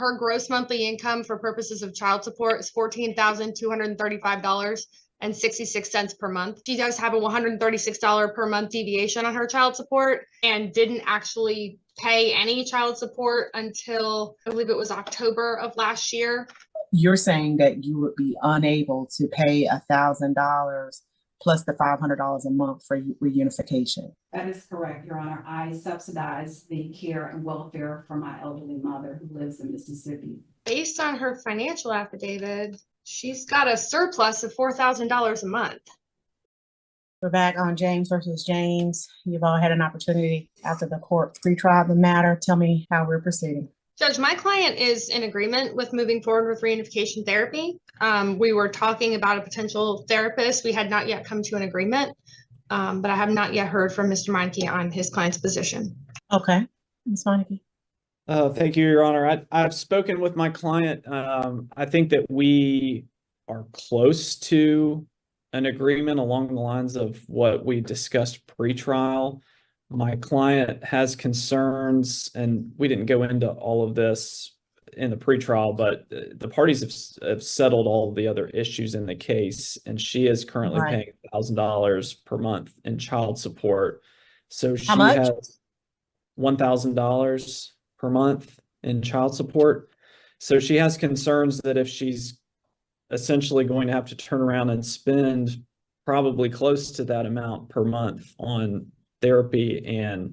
Her gross monthly income for purposes of child support is $14,235.66 per month. She does have a $136 per month deviation on her child support and didn't actually pay any child support until I believe it was October of last year. You're saying that you would be unable to pay $1,000 plus the $500 a month for reunification. That is correct, Your Honor. I subsidize the care and welfare for my elderly mother who lives in Mississippi. Based on her financial affidavit, she's got a surplus of $4,000 a month. We're back on James versus James. You've all had an opportunity after the court pre-trial the matter. Tell me how we're proceeding. Judge, my client is in agreement with moving forward with reunification therapy. We were talking about a potential therapist. We had not yet come to an agreement, but I have not yet heard from Mr. Meincke on his client's position. Okay, Ms. Meincke. Thank you, Your Honor. I've spoken with my client. I think that we are close to an agreement along the lines of what we discussed pre-trial. My client has concerns, and we didn't go into all of this in the pretrial, but the parties have settled all the other issues in the case, and she is currently paying $1,000 per month in child support. So she has $1,000 per month in child support. So she has concerns that if she's essentially going to have to turn around and spend probably close to that amount per month on therapy and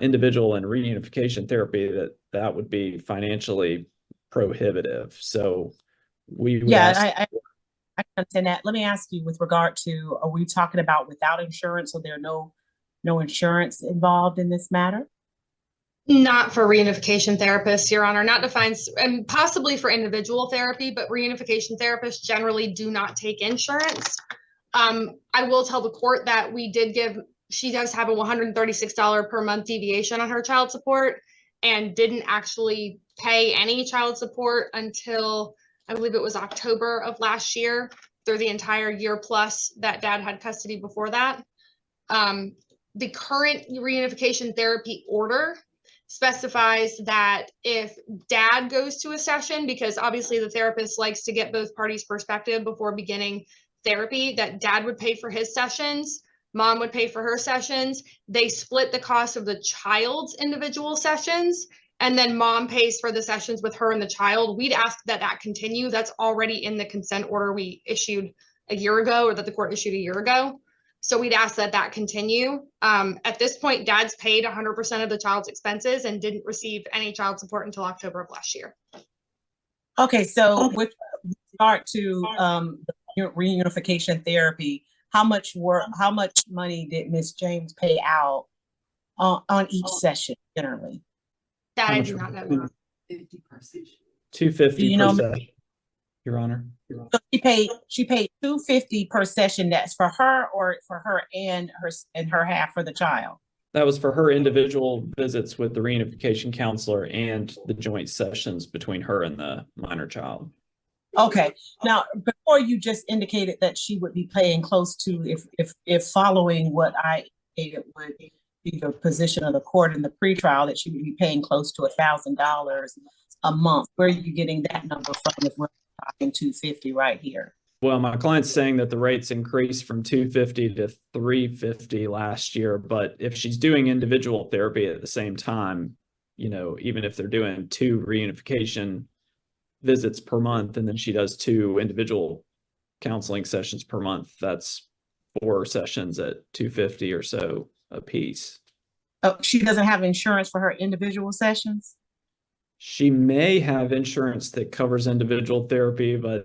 individual and reunification therapy, that would be financially prohibitive. So we I understand that. Let me ask you, with regard to, are we talking about without insurance, or there are no insurance involved in this matter? Not for reunification therapists, Your Honor, not defined, and possibly for individual therapy, but reunification therapists generally do not take insurance. I will tell the court that she does have a $136 per month deviation on her child support and didn't actually pay any child support until I believe it was October of last year, through the entire year plus that dad had custody before that. The current reunification therapy order specifies that if dad goes to a session, because obviously the therapist likes to get both parties' perspective before beginning therapy, that dad would pay for his sessions, mom would pay for her sessions. They split the cost of the child's individual sessions, and then mom pays for the sessions with her and the child. We'd ask that continue. That's already in the consent order we issued a year ago, or that the court issued a year ago. So we'd ask that continue. At this point, dad's paid 100% of the child's expenses and didn't receive any child support until October of last year. Okay, so with regard to the reunification therapy, how much money did Ms. James pay out on each session generally? That I do not know. 50 per session. $250 per session, Your Honor. So she paid $250 per session. That's for her, or for her and her half for the child? That was for her individual visits with the reunification counselor and the joint sessions between her and the minor child. Okay. Now, before you just indicated that she would be paying close to, if following what I indicated would be the position of the court in the pretrial, that she would be paying close to $1,000 a month. Where are you getting that number from if we're talking $250 right here? Well, my client's saying that the rates increased from $250 to $350 last year, but if she's doing individual therapy at the same time, even if they're doing 2 reunification visits per month, and then she does 2 individual counseling sessions per month, that's 4 sessions at $250 or so a piece. Oh, she doesn't have insurance for her individual sessions? She may have insurance that covers individual therapy, but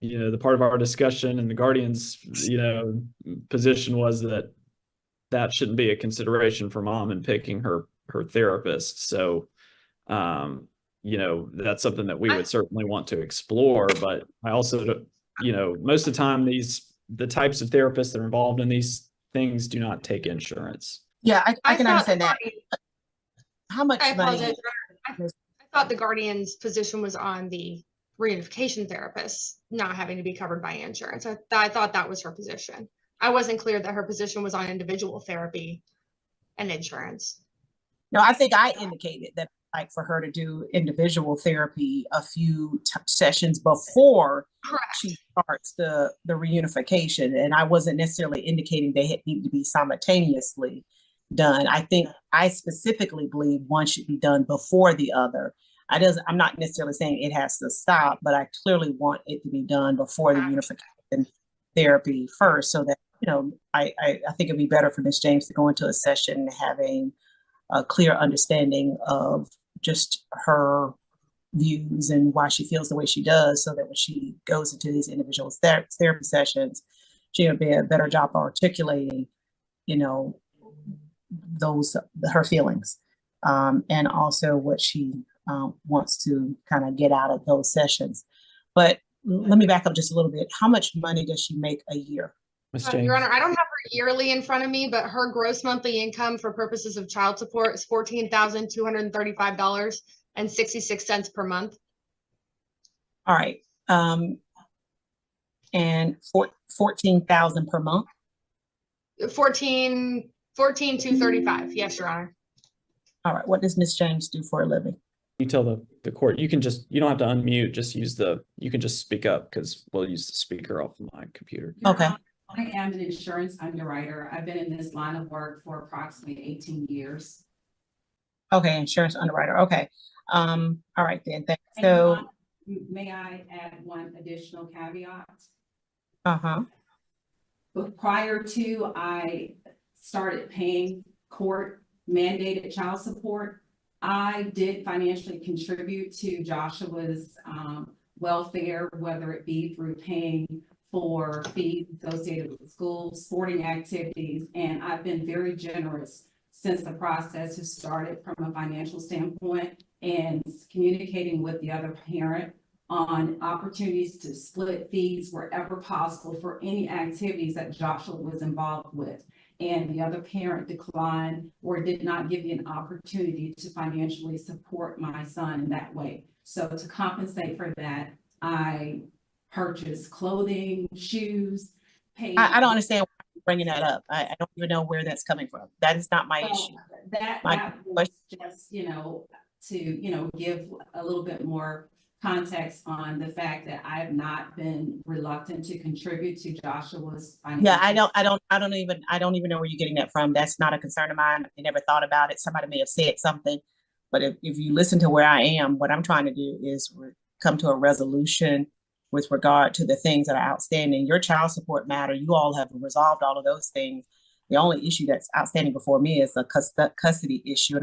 the part of our discussion and the guardian's position was that shouldn't be a consideration for mom in picking her therapist. So that's something that we would certainly want to explore. But I also, most of the time, the types of therapists that are involved in these things do not take insurance. Yeah, I can understand that. How much money? I thought the guardian's position was on the reunification therapist not having to be covered by insurance. I thought that was her position. I wasn't clear that her position was on individual therapy and insurance. No, I think I indicated that like for her to do individual therapy a few sessions before Correct. she starts the reunification. And I wasn't necessarily indicating they need to be simultaneously done. I think I specifically believe one should be done before the other. I'm not necessarily saying it has to stop, but I clearly want it to be done before the unification therapy first, so that, you know, I think it'd be better for Ms. James to go into a session having a clear understanding of just her views and why she feels the way she does, so that when she goes into these individual therapy sessions, she'll be a better job articulating, you know, her feelings, and also what she wants to kind of get out of those sessions. But let me back up just a little bit. How much money does she make a year? Ms. James. Your Honor, I don't have her yearly in front of me, but her gross monthly income for purposes of child support is $14,235.66 per month. All right. And 14,000 per month? 14,235. Yes, Your Honor. All right. What does Ms. James do for a living? You tell the court, you don't have to unmute, just you can just speak up, because we'll use the speaker off my computer. Okay. I am an insurance underwriter. I've been in this line of work for approximately 18 years. Okay, insurance underwriter. Okay. All right then. Thanks. And So, may I add one additional caveat? But prior to I started paying court mandated child support, I did financially contribute to Joshua's welfare, whether it be through paying for fees associated with school, sporting activities, and I've been very generous since the process has started from a financial standpoint, and communicating with the other parent on opportunities to split fees wherever possible for any activities that Joshua was involved with. And the other parent declined or did not give me an opportunity to financially support my son in that way. So to compensate for that, I purchased clothing, shoes, paid. I don't understand why you're bringing that up. I don't even know where that's coming from. That is not my issue. That was just, to, give a little bit more context on the fact that I have not been reluctant to contribute to Joshua's financial. Yeah, I don't even know where you're getting that from. That's not a concern of mine. I never thought about it. Somebody may have said something, but if you listen to where I am, what I'm trying to do is come to a resolution with regard to the things that are outstanding. Your child support matter, you all have resolved all of those things. The only issue that's outstanding before me is a custody issue,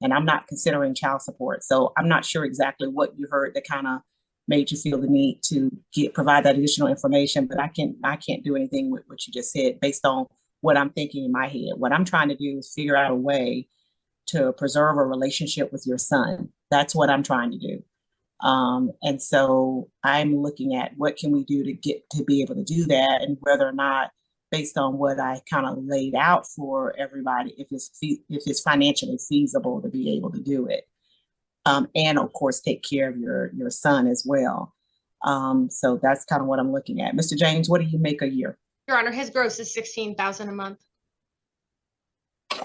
and I'm not considering child support. So I'm not sure exactly what you heard that kind of made you feel the need to provide that additional information, but I can't do anything with what you just said based on what I'm thinking in my head. What I'm trying to do is figure out a way to preserve a relationship with your son. That's what I'm trying to do. And so I'm looking at what can we do to be able to do that, and whether or not, based on what I kind of laid out for everybody, if it's financially feasible to be able to do it. And of course, take care of your son as well. So that's kind of what I'm looking at. Mr. James, what do you make a year? Your Honor, his gross is $16,000 a month.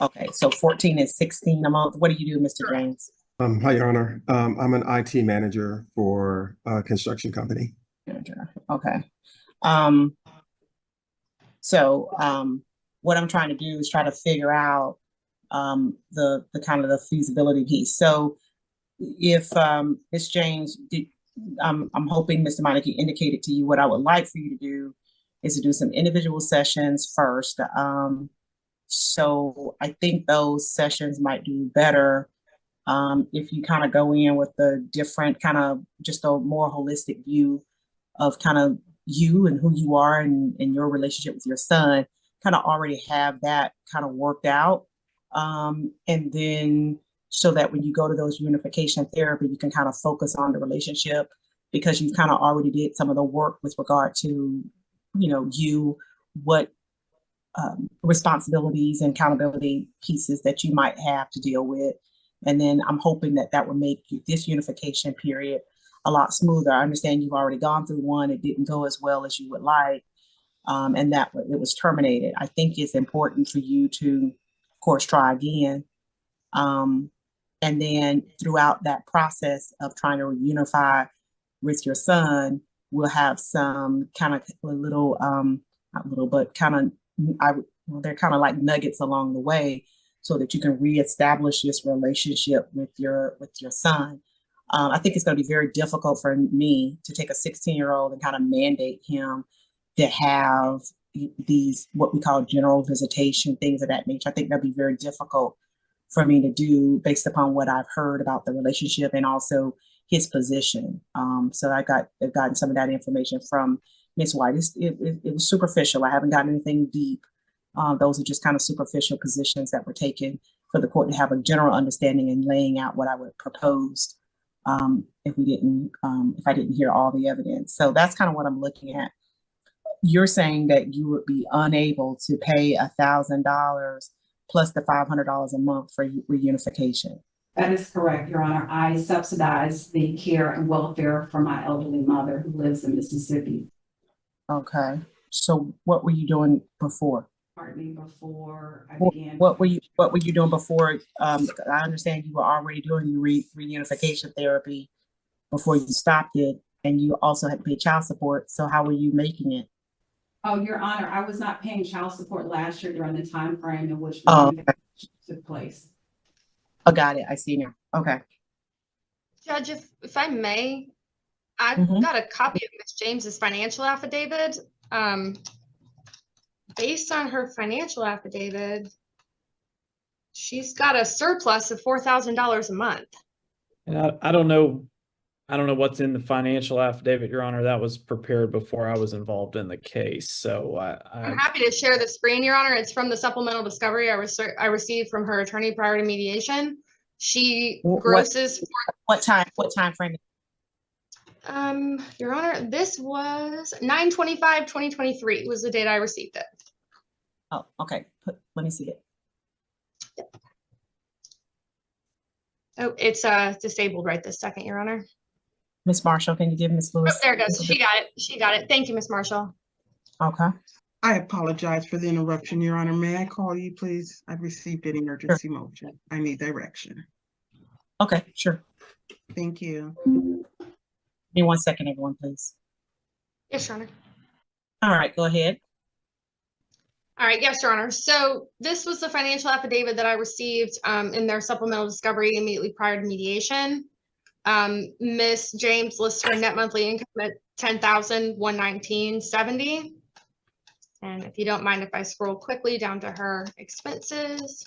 Okay, so 14 and 16 a month. What do you do, Mr. James? Hi, Your Honor. I'm an IT manager for a construction company. Okay. So what I'm trying to do is try to figure out the kind of the feasibility piece. So if Ms. James, I'm hoping Mr. Meincke indicated to you what I would like for you to do is to do some individual sessions first. So I think those sessions might do better if you kind of go in with the different kind of just a more holistic view of kind of you and who you are and your relationship with your son, kind of already have that kind of worked out. And then so that when you go to those reunification therapy, you can kind of focus on the relationship because you've kind of already did some of the work with regard to, what responsibilities and accountability pieces that you might have to deal with. And then I'm hoping that will make this unification period a lot smoother. I understand you've already gone through one. It didn't go as well as you would like, and that it was terminated. I think it's important for you to, of course, try again. And then throughout that process of trying to reunify with your son, we'll have some kind of little, not little, but kind of, they're kind of like nuggets along the way so that you can reestablish this relationship with your son. I think it's going to be very difficult for me to take a 16-year-old and kind of mandate him to have these, what we call general visitation, things of that nature. I think that'd be very difficult for me to do based upon what I've heard about the relationship and also his position. So I've gotten some of that information from Ms. White. It was superficial. I haven't gotten anything deep. Those are just kind of superficial positions that were taken for the court to have a general understanding and laying out what I would propose if I didn't hear all the evidence. So that's kind of what I'm looking at. You're saying that you would be unable to pay $1,000 plus the $500 a month for reunification. That is correct, Your Honor. I subsidize the care and welfare for my elderly mother who lives in Mississippi. Okay. So what were you doing before? Pardon me, before I What began. were you doing before? I understand you were already doing reunification therapy before you stopped it, and you also had to pay child support. So how were you making it? Oh, Your Honor, I was not paying child support last year during the time frame in which Oh, the took place. Oh, got it. I see now. Okay. Judge, if I may, I've Mhm. got a copy of Ms. James's financial affidavit. Based on her financial affidavit, she's got a surplus of $4,000 a month. And I don't know what's in the financial affidavit, Your Honor. That was prepared before I was involved in the case. So I'm happy to share the screen, Your Honor. It's from the supplemental discovery I received from her attorney prior to mediation. She grosses. What time frame? Your Honor, this was 9/25/2023 was the date I received it. Oh, okay. Let me see it. Oh, it's disabled right this second, Your Honor. Miss Marshall, can you give Miss Oh, Lewis? there it goes. She got it. She got it. Thank you, Miss Marshall. Okay. I apologize for the interruption, Your Honor. May I call you, please? I've received an emergency motion. I need direction. Okay, sure. Thank you. Give me 1 second, everyone, please. Yes, Your Honor. All right, go ahead. All right, yes, Your Honor. So this was the financial affidavit that I received in their supplemental discovery immediately prior to mediation. Miss James lists her net monthly income at $10,119.70. And if you don't mind if I scroll quickly down to her expenses.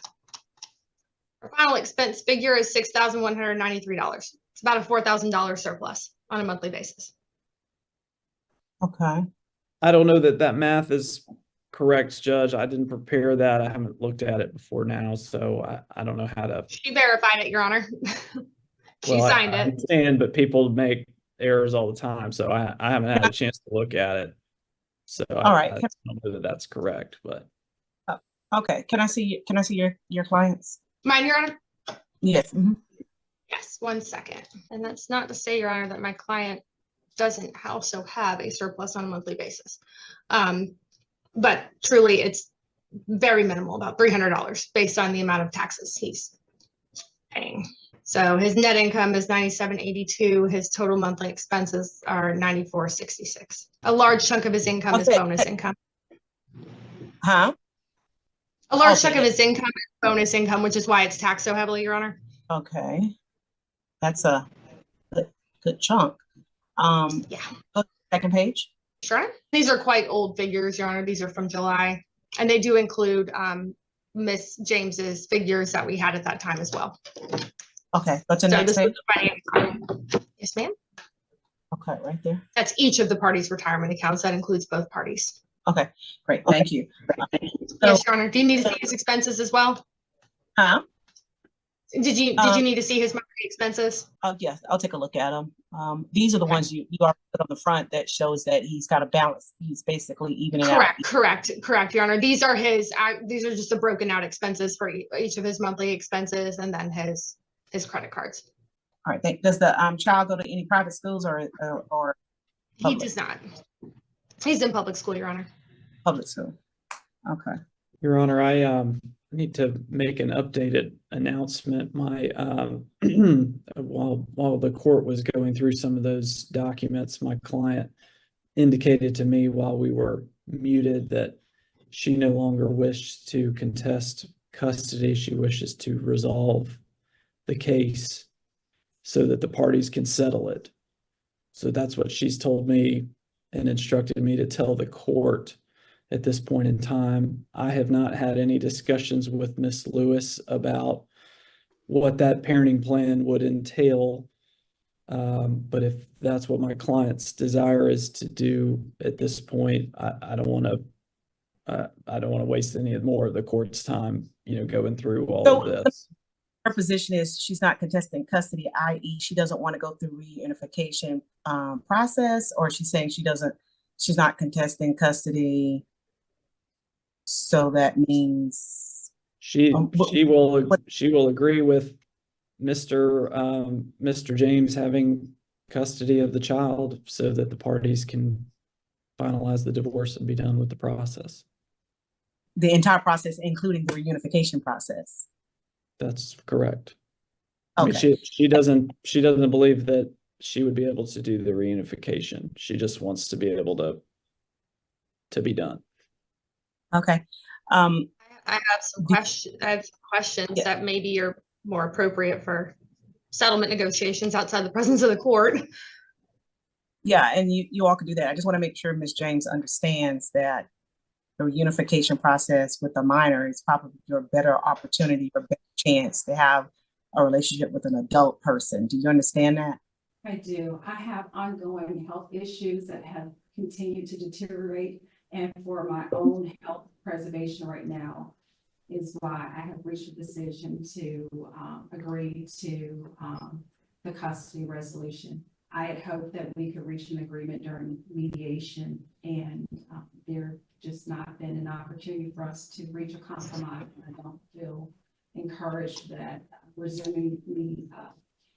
Her final expense figure is $6,193. It's about a $4,000 surplus on a monthly basis. Okay. I don't know that math is correct, Judge. I didn't prepare that. I haven't looked at it before now, so I don't know how to. She verified it, Your Honor. She Well, signed I it. understand, but people make errors all the time, so I haven't had a chance to look at it. So All right. I don't know that that's correct, but Okay. Can I see your clients? Mine, Your Honor? Yes. Mhm. Yes, 1 second. And that's not to say, Your Honor, that my client doesn't also have a surplus on a monthly basis. But truly, it's very minimal, about $300 based on the amount of taxes he's paying. So his net income is $97.82. His total monthly expenses are $94.66. A large chunk of his income is Okay. bonus income. Huh? A large Okay. chunk of his income is bonus income, which is why it's taxed so heavily, Your Honor. Okay. That's a good chunk. Yeah. Second page. Sure. These are quite old figures, Your Honor. These are from July, and they do include Miss James's figures that we had at that time as well. Okay, go to the So next this was page. the financial. Yes, ma'am. Okay, right there. That's each of the parties' retirement accounts. That includes both parties. Okay, great. Thank you. Yes, Your Honor. Do you need to see his expenses as well? Huh? Did you need to see his monthly expenses? Oh, yes, I'll take a look at them. These are the ones you already put on the front that shows that he's got a balance. He's basically evening out. Correct, Your Honor. These are just the broken out expenses for each of his monthly expenses and then his credit cards. All right. Does the child go to any private schools or He public? does not. He's in public school, Your Honor. Public school? Okay. Your Honor, need to make an updated announcement. My while the court was going through some of those documents, my client indicated to me while we were muted that she no longer wished to contest custody. She wishes to resolve the case so that the parties can settle it. So that's what she's told me and instructed me to tell the court at this point in time. I have not had any discussions with Miss Lewis about what that parenting plan would entail. But if that's what my client's desire is to do at this point, I don't want to waste any more of the court's time, going through all of this. Her position is she's not contesting custody, i.e. she doesn't want to go through reunification process, or she's saying she's not contesting custody. So that means she will agree with Mr. James having custody of the child so that the parties can finalize the divorce and be done with the process. The entire process, including the reunification process. That's correct. Okay. I mean, she doesn't believe that she would be able to do the reunification. She just wants to be able to be done. Okay. I have some questions Yeah. that maybe are more appropriate for settlement negotiations outside the presence of the court. Yeah, and you all can do that. I just want to make sure Ms. James understands that the reunification process with the minor is probably your better opportunity or better chance to have a relationship with an adult person. Do you understand that? I do. I have ongoing health issues that have continued to deteriorate, and for my own health preservation right now is why I have reached a decision to agree to the custody resolution. I had hoped that we could reach an agreement during mediation, and there just not been an opportunity for us to reach a compromise. I don't feel encouraged that resuming the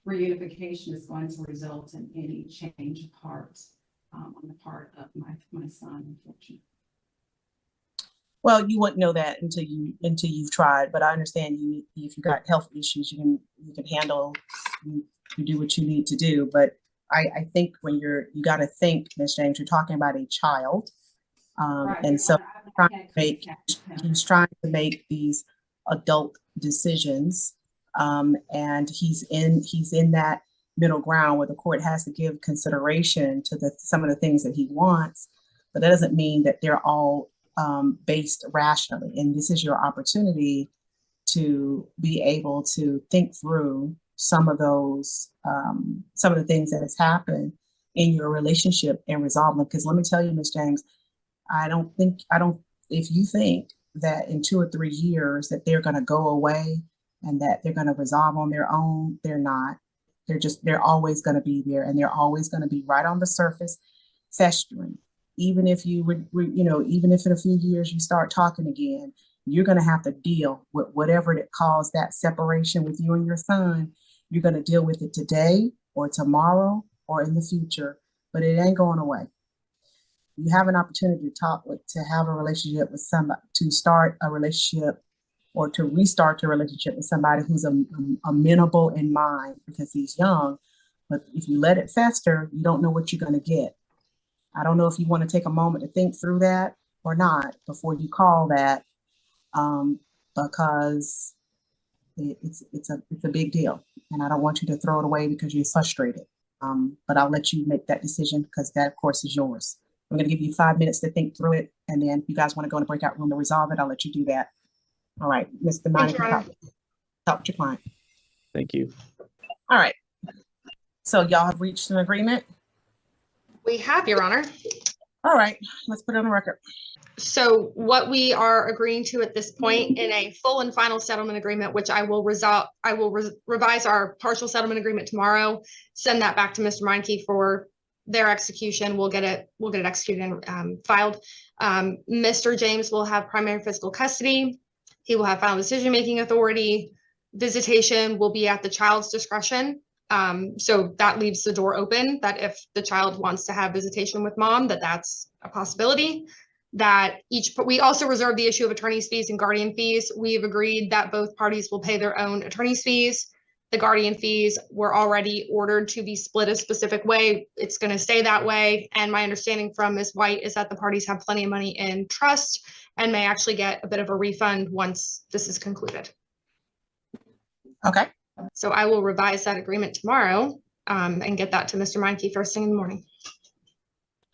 reunification is going to result in any change of heart on the part of my son, unfortunately. Well, you wouldn't know that until you've tried, but I understand if you got health issues, you can handle, you do what you need to do. But I think when you got to think, Ms. James, you're talking about a child. Right. And so he's trying to make these adult decisions. And he's in that middle ground where the court has to give consideration to some of the things that he wants, but that doesn't mean that they're all based rationally. And this is your opportunity to be able to think through some of the things that has happened in your relationship and resolve them. Because let me tell you, Ms. James, if you think that in 2 or 3 years that they're going to go away and that they're going to resolve on their own, they're not. They're always going to be there, and they're always going to be right on the surface, festering. Even if even if in a few years you start talking again, you're going to have to deal with whatever that caused that separation with you and your son. You're going to deal with it today or tomorrow or in the future, but it ain't going away. You have an opportunity to have a relationship with somebody, to start a relationship or to restart your relationship with somebody who's amenable in mind, because he's young. But if you let it fester, you don't know what you're going to get. I don't know if you want to take a moment to think through that or not before you call that, because it's a big deal, and I don't want you to throw it away because you're frustrated. But I'll let you make that decision because that, of course, is yours. I'm going to give you 5 minutes to think through it, and then if you guys want to go in a breakout room to resolve it, I'll let you do that. All right, Mr. Meincke, talk to your client. Thank you. All right. So y'all have reached an agreement? We have, Your Honor. All right, let's put it on the record. So what we are agreeing to at this point in a full and final settlement agreement, which I will revise our partial settlement agreement tomorrow, send that back to Mr. Meincke for their execution. We'll get it executed and filed. Mr. James will have primary physical custody. He will have final decision-making authority. Visitation will be at the child's discretion. So that leaves the door open that if the child wants to have visitation with mom, that's a possibility. that we also reserve the issue of attorney's fees and guardian fees. We've agreed that both parties will pay their own attorney's fees. The guardian fees were already ordered to be split a specific way. It's going to stay that way. And my understanding from Ms. White is that the parties have plenty of money in trust and may actually get a bit of a refund once this is concluded. Okay, So I will revise that agreement tomorrow and get that to Mr. Meincke first thing in the morning.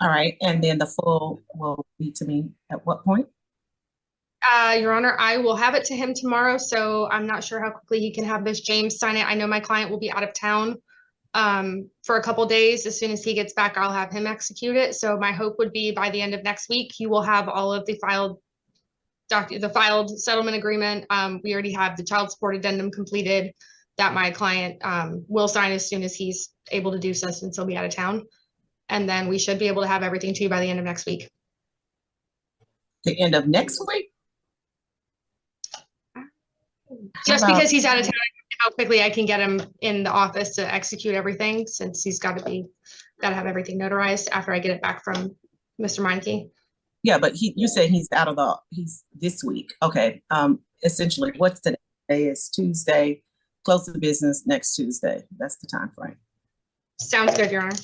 all right, and then the full will be to me at what point? Your Honor, I will have it to him tomorrow, so I'm not sure how quickly he can have Ms. James sign it. I know my client will be out of town for a couple days. As soon as he gets back, I'll have him execute it. So my hope would be by the end of next week, you will have all of the filed settlement agreement. We already have the child support addendum completed that my client will sign as soon as he's able to do so, since he'll be out of town. And then we should be able to have everything to you by the end of next week. The end of next week? Just How about- because he's out of town, how quickly I can get him in the office to execute everything, since he's got to have everything notarized after I get it back from Mr. Meincke. Yeah, but you said he's he's this week. Okay, essentially, what's today? Today is Tuesday, close the business next Tuesday. That's the time frame. Sounds good, Your Honor.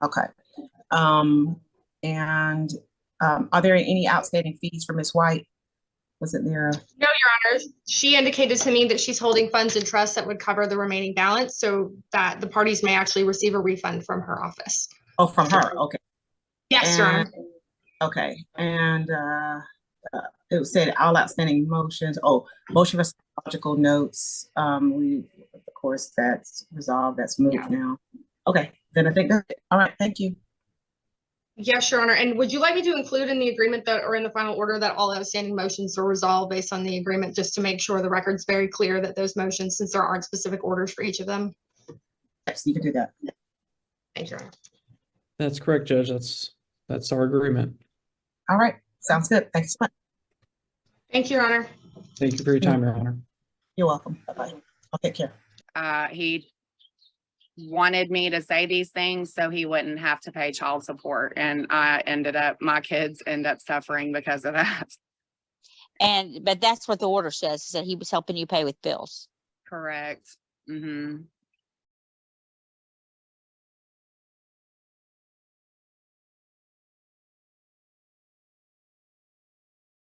Okay. And are there any outstanding fees for Ms. White? Was it there? No, Your Honor. She indicated to me that she's holding funds in trust that would cover the remaining balance, so that the parties may actually receive a refund from her office. Oh, from her, okay. Yes, Your Honor. Okay, and it said all outstanding motions. Oh, motion for psychological notes. Of course, that's resolved. That's moved now. Okay, then I think that's it. All right, thank you. Yes, Your Honor. And would you like me to include in the agreement that, or in the final order, that all outstanding motions are resolved based on the agreement, just to make sure the record's very clear that those motions, since there aren't specific orders for each of them? Yes, you can do that. Thank you, Your Honor. That's correct, Judge. That's our agreement. All right, sounds good. Thanks so much. Thank you, Your Honor. Thank you for your time, Your Honor. You're welcome. Bye-bye. I'll take care. He wanted me to say these things so he wouldn't have to pay child support. And my kids end up suffering because of that. But that's what the order says, is that he was helping you pay with bills. Correct. Mm-hmm.